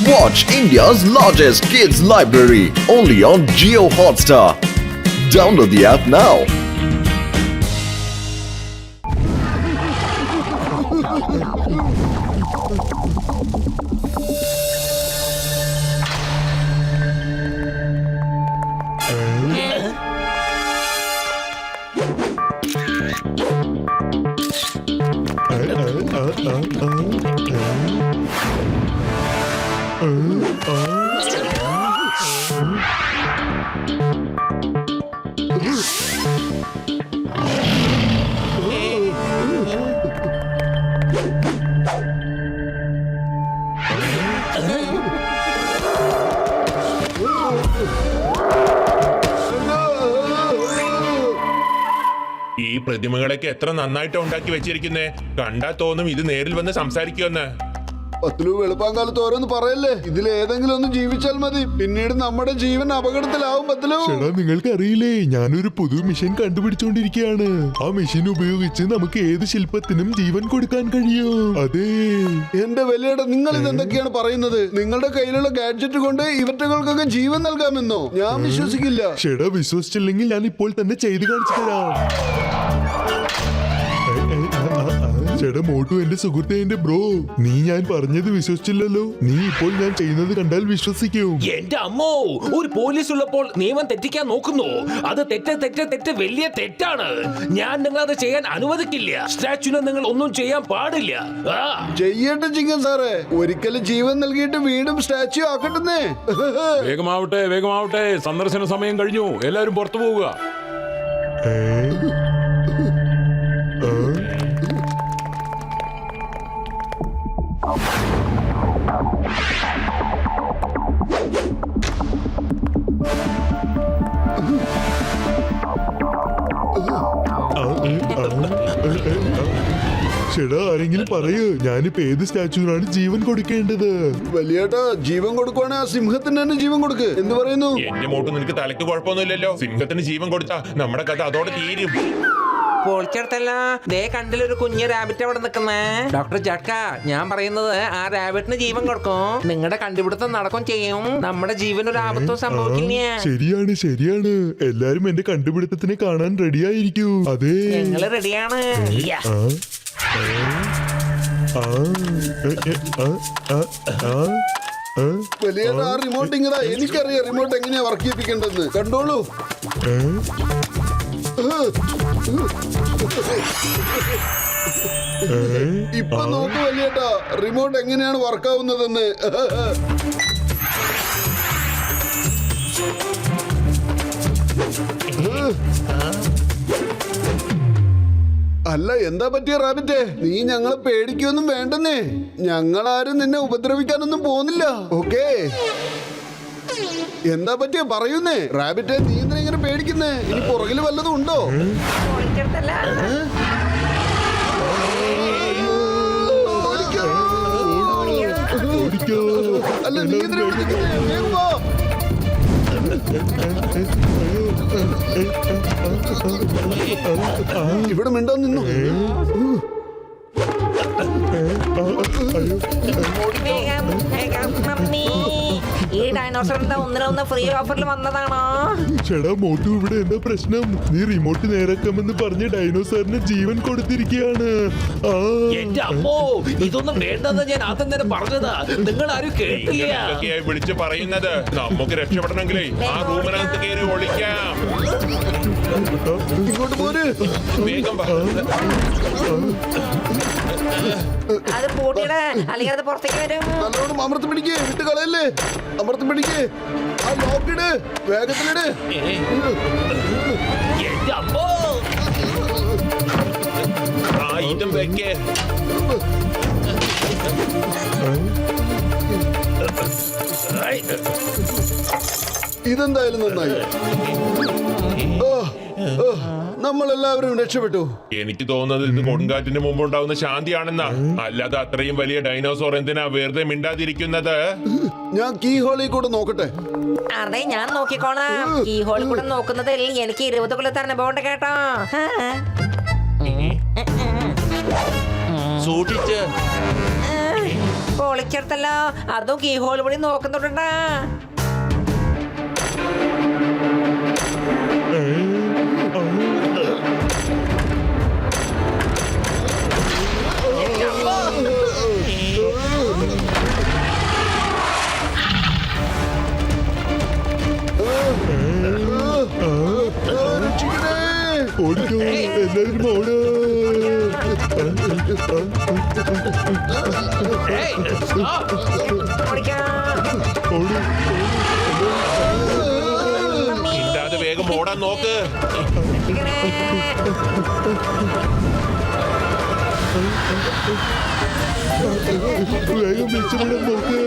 Watch India's largest kids library only on Jio Hotstar. Download the app now. ഈ പ്രതിമകളൊക്കെ എത്ര നന്നായിട്ട് ഉണ്ടാക്കി വെച്ചിരിക്കുന്നേ. കണ്ടാ തോന്നും ഇത് നേരിൽ വന്ന് സംസാരിക്കുമെന്ന്. പത്തിലു വെളുപ്പാങ്കാലത്ത് ഓരോന്ന് പറയല്ലേ. ഇതിൽ ഏതെങ്കിലും ഒന്ന് ജീവിച്ചാൽ മതി, പിന്നീട് നമ്മുടെ ജീവൻ അപകടത്തിലാവും. പത്തിലു ചേട്ടാ, നിങ്ങൾക്ക് അറിയില്ലേ, ഞാനൊരു പുതിയ മെഷീൻ കണ്ടുപിടിച്ചോണ്ടിരിക്കുകയാണ്. ആ മെഷീൻ ഉപയോഗിച്ച് നമുക്ക് ഏത് ശില്പത്തിനും ജീവൻ കൊടുക്കാൻ കഴിയും. അതെ. എന്റെ വലിയേട, നിങ്ങൾ ഇതെന്തൊക്കെയാണ് പറയുന്നത്? നിങ്ങളുടെ കയ്യിലുള്ള ഗാഡ്ജറ്റ് കൊണ്ട് ഇവറ്റകൾക്കൊക്കെ ജീവൻ നൽകാമെന്നോ? ഞാൻ വിശ്വസിക്കില്ല. ചേട്ടാ, വിശ്വസിച്ചില്ലെങ്കിൽ ഞാൻ ഇപ്പോൾ തന്നെ ചെയ്ത് കാണിച്ചു തരാം. ചേട്ടാ മോട്ടു, എന്റെ സുഹൃത്തെ, എന്റെ ബ്രോ, നീ ഞാൻ പറഞ്ഞത് വിശ്വസിച്ചില്ലല്ലോ. നീ ഇപ്പോൾ ഞാൻ ചെയ്യുന്നത് കണ്ടാൽ വിശ്വസിക്കൂ. എന്റെ അമ്മോ, ഒരു പോലീസ് ഉള്ളപ്പോൾ നിയമം തെറ്റിക്കാൻ നോക്കുന്നു. അത് തെറ്റ് വലിയ തെറ്റാണ്. ഞാൻ നിങ്ങളത് ചെയ്യാൻ അനുവദിക്കില്ല. സ്റ്റാച്യുവിനെ നിങ്ങൾ ഒന്നും ചെയ്യാൻ പാടില്ല. ചെയ്യട്ടെ ചിങ്ങൻ സാറേ, ഒരിക്കലും ജീവൻ നൽകിയിട്ട് വീണ്ടും സ്റ്റാച്യു ആക്കട്ടെ. വേഗമാവട്ടെ, സന്ദർശന സമയം കഴിഞ്ഞു. എല്ലാരും പുറത്തു പോവുക. ചേട്ടാ, ആരെങ്കിലും പറയൂ, ഞാനിപ്പോ ഏത് സ്റ്റാച്യൂനാണ് ജീവൻ കൊടുക്കേണ്ടത്? വലിയേട്ടാ, ജീവൻ കൊടുക്കുവാണെങ്കിൽ ആ സിംഹത്തിന് തന്നെ ജീവൻ കൊടുക്ക്. എന്ത് പറയുന്നു? എന്റെ മോട്ട്, നിനക്ക് തലയ്ക്ക് കുഴപ്പമൊന്നുമില്ലല്ലോ. സിംഹത്തിന് ജീവൻ കൊടുത്താ നമ്മുടെ കഥ അതോടെ തീരും. പൊളിച്ചെടുത്തല്ല, ദേ കണ്ടില്ലൊരു കുഞ്ഞ് റാബിറ്റ് അവിടെ നിൽക്കുന്നേ. ഡോക്ടർ ജക്ക, ഞാൻ പറയുന്നത് ആ റാബിറ്റിന് ജീവൻ കൊടുക്കും. നിങ്ങളുടെ കണ്ടുപിടുത്തം നടക്കും ചെയ്യും. നമ്മുടെ ജീവൻ ഒരു ആപത്തും സംഭവിക്കില്ല. ശരിയാണ്. എല്ലാരും എന്റെ കണ്ടുപിടുത്തത്തിനെ കാണാൻ റെഡിയായിരിക്കൂ. അതെ, ഞങ്ങള് റെഡിയാണ്. വലിയേട്ടാ, ആ റിമോട്ട് ഇങ്ങതാ. എനിക്കറിയാം റിമോട്ട് എങ്ങനെയാ വർക്ക് ചെയ്യിപ്പിക്കേണ്ടതെന്ന്. കണ്ടോളൂ. ഇപ്പൊ നോക്കൂ വലിയേട്ടാ, റിമോട്ട് എങ്ങനെയാണ് വർക്കാവുന്നതെന്ന്. അല്ല, എന്താ പറ്റിയ റാബിറ്റെ? നീ ഞങ്ങളെ പേടിക്കൊന്നും വേണ്ടെന്നേ. ഞങ്ങളാരും നിന്നെ ഉപദ്രവിക്കാനൊന്നും പോകുന്നില്ല. ഓക്കേ, എന്താ പറ്റിയ പറയുന്നേ? റാബിറ്റെ, നീ എന്തിനാ ഇങ്ങനെ പേടിക്കുന്നേ? ഇനി പുറകില് വല്ലതും ഉണ്ടോ? അല്ല, നീ എന്തിനാ പേടിക്കുന്നേ? വേഗം വാ. ഇവിടെ മിണ്ടാൻ നിന്നു. ഈ ഡൈനോസറിന്റെ ഒന്നിനൊന്ന് ഫ്രീ ഓഫറിൽ വന്നതാണോ? ചേട്ടാ മോട്ടു, ഇവിടെ എന്താ പ്രശ്നം? നീ റിമോട്ട് നേരാക്കാമെന്ന് പറഞ്ഞ് ഡൈനോസറിന് ജീവൻ കൊടുത്തിരിക്കുകയാണ്. എന്റെ അമ്മോ, ഇതൊന്നും വേണ്ടെന്ന് ഞാൻ ആദ്യം തന്നെ പറഞ്ഞതാ. നിങ്ങൾ ആരും കേട്ടില്ല. എന്തൊക്കെയായി വിളിച്ചു പറയുന്നത്? നമുക്ക് രക്ഷപ്പെടണമെങ്കിലേ ആ റൂമിനകത്ത് കയറി ഒളിക്കാം. ഇങ്ങോട്ട് പോര്. വേഗം വാ. അത് പൂട്ടിയിട, അല്ലെങ്കിൽ അത് പുറത്തേക്ക് വരും. നല്ലോണം അമർത്തി പിടിക്കേ, വിട്ട് കളയല്ലേ. അമർത്തി പിടിക്കേ, ആ ലോക്കിട്, വേഗത്തിലിട്. എന്റെ അമ്മോ, ആ ഇതും വെക്കേ. ഇതെന്തായാലും നന്നായി. നമ്മളെല്ലാവരും രക്ഷപ്പെട്ടു. എനിക്ക് തോന്നുന്നത് ഇത് കൊടുങ്കാറ്റിന് മുമ്പ് ഉണ്ടാവുന്ന ശാന്തിയാണെന്നാ. അല്ലാതെ അത്രയും വലിയ ഡൈനോസോർ എന്തിനാ വെറുതെ മിണ്ടാതിരിക്കുന്നത്? ഞാൻ കീ ഹോളിൽ കൂടെ നോക്കട്ടെ. അതെ, ഞാൻ നോക്കിക്കോളാം. ഈ ഹോളിൽ കൂടെ നോക്കുന്നതിൽ എനിക്ക് 20 കൊല്ലത്തെ അനുഭവം ഉണ്ട് കേട്ടോ. സൂക്ഷിച്ച്. പൊളിച്ചെടുത്തല്ലോ. അതും കീ ഹോൾ വഴി നോക്കുന്നുണ്ടാ. ഓടിക്കോ, എല്ലാവരും ഓട്. ഓട്. മിണ്ടാതെ വേഗം ഓടാൻ നോക്ക്. വേഗം രക്ഷപ്പെടാൻ നോക്ക്.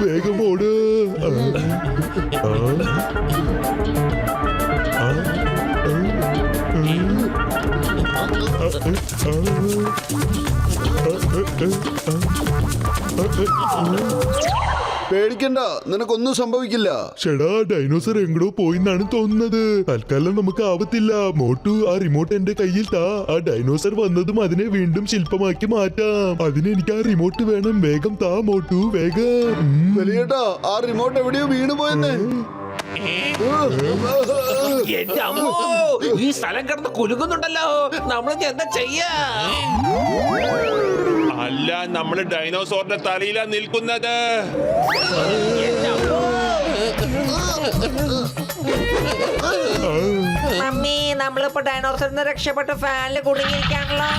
വേഗം ഓട്. പേടിക്കണ്ട, നിനക്കൊന്നും സംഭവിക്കില്ല. ചേടാ, ഡൈനോസർ എങ്ങടോ പോയിന്നാണ് തോന്നുന്നത്. തൽക്കാലം നമുക്ക് ആവത്തില്ല. മോട്ടു, ആ റിമോട്ട് എന്റെ കയ്യിൽ താ. ആ ഡൈനോസർ വന്നതും അതിനെ വീണ്ടും ശില്പമാക്കി മാറ്റാം. അതിന് എനിക്ക് ആ റിമോട്ട് വേണം. വേഗം താ മോട്ടു, വേഗം. വലിയേട്ടാ, ആ റിമോട്ട് എവിടെയോ വീണു പോയെന്നേ. എന്റെ അമ്മോ, ഈ സ്ഥലം കിടന്ന് കുലുങ്ങുന്നുണ്ടല്ലോ. നമ്മൾ എന്താ ചെയ്യാ? അല്ല, നമ്മള് ഡൈനോസോറിന്റെ തലയിലാ നിൽക്കുന്നത്. മമ്മി, നമ്മളിപ്പോ ഡൈനോസറിൽ നിന്ന് രക്ഷപ്പെട്ട് ഫാനിൽ കുടുങ്ങിയിരിക്കാണല്ലോ.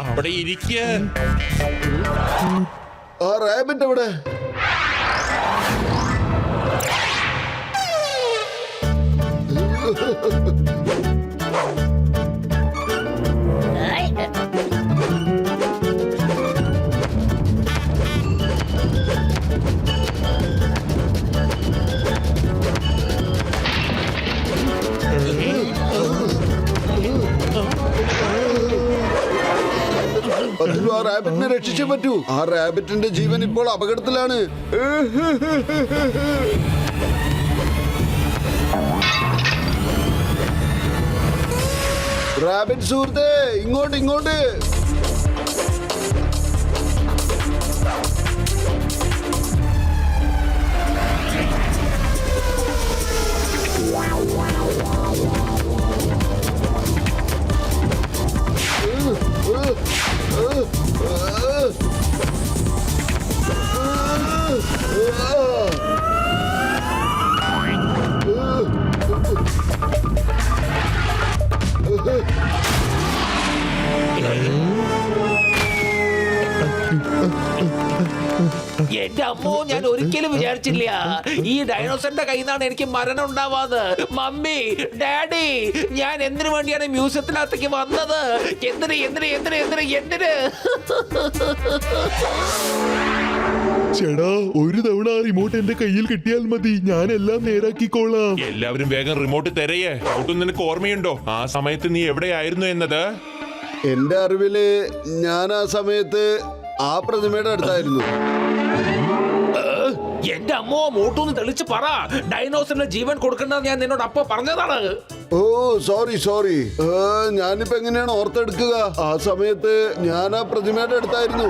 അവിടെ ഇരിക്ക. ആ റാബിറ്റ് എവിടെ? ആ റാബിറ്റിനെ രക്ഷിച്ചേ പറ്റൂ. ആ റാബിറ്റിന്റെ ജീവൻ ഇപ്പോൾ അപകടത്തിലാണ്. റാബിറ്റ് സുഹൃത്തേ, ഇങ്ങോട്ട് ഇങ്ങോട്ട്. എന്റെ അമ്മോ, ഞാൻ ഒരിക്കലും വിചാരിച്ചില്ല ഈ ഡൈനോസറിന്റെ കയ്യിൽ നിന്നാണ് എനിക്ക് മരണം ഉണ്ടാവാത്. മമ്മി, ഡാഡി, ഞാൻ എന്തിനു വേണ്ടിയാണ് മ്യൂസിയത്തിനകത്തേക്ക് വന്നത്? എന്തിന് എന്തിന് എന്തിന് എന്തിന് എന്തിന്? ചേടാ, ഒരു തവണ ആ റിമോട്ട് എന്റെ കയ്യിൽ കിട്ടിയാൽ മതി. ഞാൻ എല്ലാം നേരാക്കിക്കോളാം. എല്ലാവരും വേഗം റിമോട്ട് തരയേ. ഒട്ടും നിനക്ക് ഓർമ്മയുണ്ടോ ആ സമയത്ത് നീ എവിടെയായിരുന്നു എന്നത്? എന്റെ അറിവില് ഞാൻ ആ സമയത്ത് ആ പ്രതിമയുടെ അടുത്തായിരുന്നു. എന്റെ അമ്മോ, മോട്ടൊന്ന് തെളിച്ച് പറ. ഡൈനോസറിന് ജീവൻ കൊടുക്കേണ്ടത് ഞാൻ നിന്നോട് അപ്പൊ പറഞ്ഞതാണ്. ഓ സോറി. ഞാനിപ്പോ എങ്ങനെയാണ് ഓർത്തെടുക്കുക? ആ സമയത്ത് ഞാൻ ആ പ്രതിമയുടെ അടുത്തായിരുന്നു.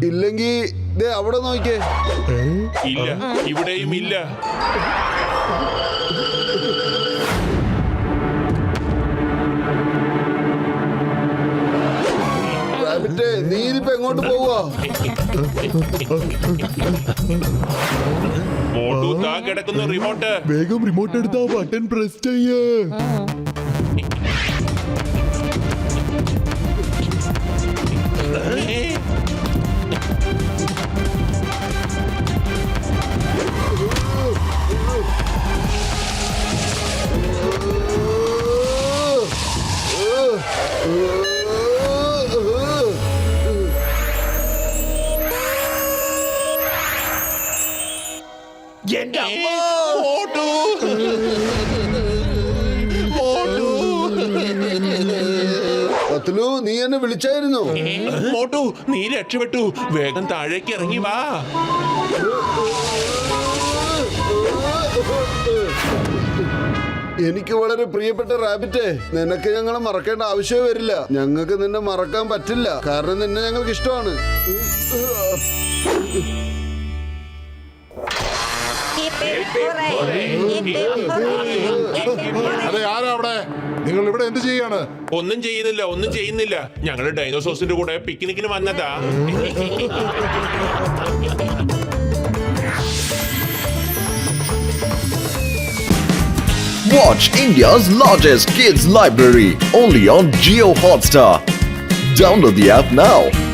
ഇല്ലെങ്കി ദേ അവിടെ നോക്കിയേ. ഇല്ല, ഇവിടെയും ഇല്ല. റാബിറ്റേ, നീ ഇനിയിപ്പോ എങ്ങോട്ട് പോവാ? മോട്ടു, താ കിടക്കുന്ന റിമോട്ട്. വേഗം റിമോട്ട് എടുത്ത് ആ ബട്ടൺ പ്രസ് ചെയ്യ്. എന്റെ അമ്മോ! മോട്ടു മോട്ടു പത്ലു നീ എന്നെ വിളിച്ചായിരുന്നു. മോട്ടു നീ രക്ഷപ്പെട്ടു. വേഗം താഴേക്ക് ഇറങ്ങി വാ. എനിക്ക് വളരെ പ്രിയപ്പെട്ട റാബിറ്റ്, നിനക്ക് ഞങ്ങളെ മറക്കേണ്ട ആവശ്യമേ വരില്ല. ഞങ്ങൾക്ക് നിന്നെ മറക്കാൻ പറ്റില്ല, കാരണം നിന്നെ ഞങ്ങൾക്ക് ഇഷ്ടമാണ്. അതെ, ആരാ അവിടെ? നിങ്ങൾ ഇവിടെ എന്ത് ചെയ്യാണ്? ഒന്നും ചെയ്യുന്നില്ല. ഞങ്ങള് ഡൈനോസോഴ്സിന്റെ കൂടെ പിക്നിക്കിന് വന്നതാ. Watch India's largest kids library only on Geo Hotstar. Download the app now.